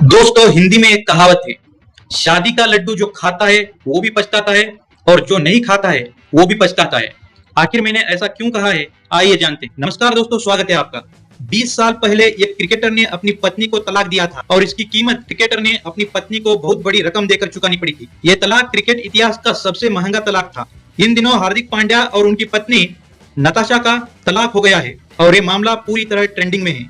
दोस्तों, हिंदी में एक कहावत है, शादी का लड्डू जो खाता है वो भी पछताता है और जो नहीं खाता है वो भी पछताता है। आखिर मैंने ऐसा क्यों कहा है, आइए जानते हैं। नमस्कार दोस्तों, स्वागत है आपका। 20 साल पहले एक क्रिकेटर ने अपनी पत्नी को तलाक दिया था और इसकी कीमत क्रिकेटर ने अपनी पत्नी को बहुत बड़ी रकम देकर चुकानी पड़ी थी। यह तलाक क्रिकेट इतिहास का सबसे महंगा तलाक था। इन दिनों हार्दिक पांड्या और उनकी पत्नी नताशा का तलाक हो गया है और ये मामला पूरी तरह ट्रेंडिंग में है।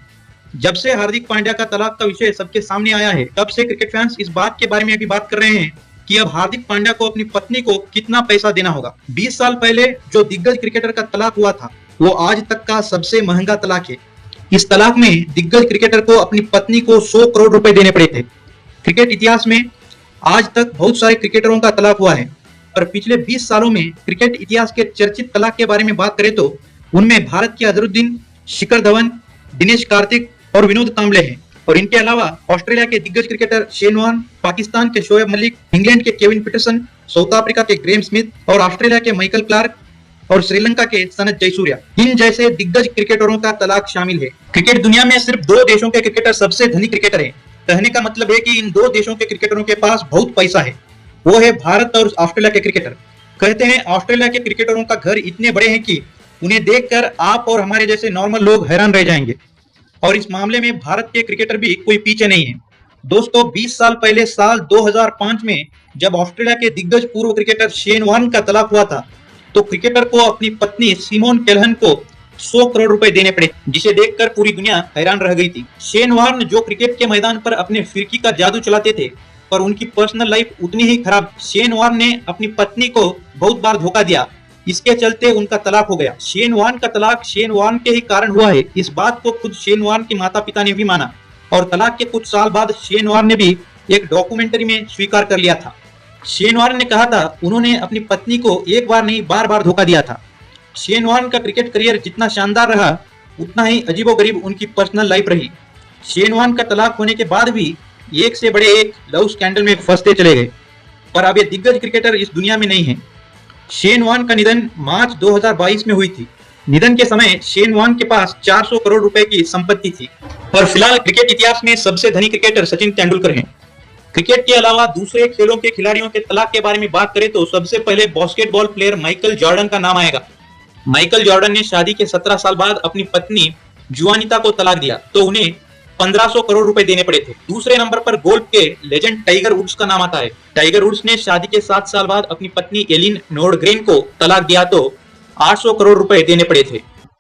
जब से हार्दिक पांड्या का तलाक का विषय सबके सामने आया है, तब से क्रिकेट फैंस इस बात के बारे में भी बात कर रहे हैं कि अब हार्दिक पांड्या को अपनी पत्नी को कितना पैसा देना होगा। 20 साल पहले जो दिग्गज क्रिकेटर का तलाक हुआ था, वो आज तक का सबसे महंगा तलाक है। इस तलाक में दिग्गज क्रिकेटर को अपनी पत्नी को 100 करोड़ रुपए देने पड़े थे। क्रिकेट इतिहास में आज तक बहुत सारे क्रिकेटरों का तलाक हुआ है, और पिछले 20 सालों में क्रिकेट इतिहास के चर्चित तलाक के बारे में बात करें तो उनमें भारत के अजहरुद्दीन, शिखर धवन, दिनेश कार्तिक और विनोद कांबले हैं। और इनके अलावा ऑस्ट्रेलिया के दिग्गज क्रिकेटर शेन वॉर्न, पाकिस्तान के शोएब मलिक, इंग्लैंड के केविन पीटरसन, साउथ अफ्रीका के ग्रेम स्मिथ और ऑस्ट्रेलिया के माइकल क्लार्क और श्रीलंका के सनत जयसूर्या, इन जैसे दिग्गज क्रिकेटरों का तलाक शामिल है। क्रिकेट दुनिया में सिर्फ 2 देशों के क्रिकेटर सबसे धनी क्रिकेटर हैं। कहने का मतलब है कि इन 2 देशों के क्रिकेटरों के पास बहुत पैसा है। वो है भारत और ऑस्ट्रेलिया के क्रिकेटर। कहते हैं ऑस्ट्रेलिया के क्रिकेटरों का घर इतने बड़े हैं कि उन्हें देखकर आप और हमारे जैसे नॉर्मल लोग हैरान रह जाएंगे। और इस मामले में भारत के क्रिकेटर भी कोई पीछे नहीं है। दोस्तों, 20 साल पहले साल 2005 में जब ऑस्ट्रेलिया के दिग्गज पूर्व क्रिकेटर शेन वॉर्न का तलाक हुआ था, तो क्रिकेटर को अपनी पत्नी सिमोन केल्हन को 100 करोड़ रुपए देने पड़े, जिसे देखकर पूरी दुनिया हैरान रह गई थी। शेन वॉर्न जो क्रिकेट के मैदान पर अपने फिरकी का जादू चलाते थे, पर उनकी पर्सनल लाइफ उतनी ही खराब। शेन वॉर्न ने अपनी पत्नी को बहुत बार धोखा दिया, इसके चलते उनका तलाक हो गया। शेन वॉर्न का तलाक शेन वॉर्न के ही कारण हुआ है, इस बात को खुद शेन वॉर्न के माता पिता ने भी माना। और तलाक के कुछ साल बाद शेन वॉर्न ने भी एक डॉक्यूमेंट्री में स्वीकार कर लिया था। शेन वॉर्न ने कहा था उन्होंने अपनी पत्नी को एक बार नहीं बार बार धोखा दिया था। शेन वॉर्न का क्रिकेट करियर जितना शानदार रहा, उतना ही अजीबोगरीब उनकी पर्सनल लाइफ रही। शेन वॉर्न का तलाक होने के बाद भी एक से बड़े एक लव स्कैंडल में फंसते चले गए, पर अब ये दिग्गज क्रिकेटर इस दुनिया में नहीं है। शेन वॉर्न का निधन मार्च 2022 में हुई थी। निधन के समय शेन वॉर्न के पास 400 करोड़ रुपए की संपत्ति थी। और फिलहाल क्रिकेट इतिहास में सबसे धनी क्रिकेटर सचिन तेंदुलकर हैं। क्रिकेट के अलावा दूसरे खेलों के खिलाड़ियों के तलाक के बारे में बात करें तो सबसे पहले बास्केटबॉल प्लेयर माइकल जॉर्डन का नाम आएगा। माइकल जॉर्डन ने शादी के 17 साल बाद अपनी पत्नी जुआनिता को तलाक दिया, तो उन्हें 1500 करोड़ रुपए देने पड़े थे। दूसरे नंबर पर गोल्फ के लेजेंड टाइगर वुड्स का नाम आता है। टाइगर वुड्स ने शादी के 7 साल बाद अपनी पत्नी एलिन नोर्डग्रेन को तलाक दिया, तो 800 करोड़ रुपए देने पड़े थे।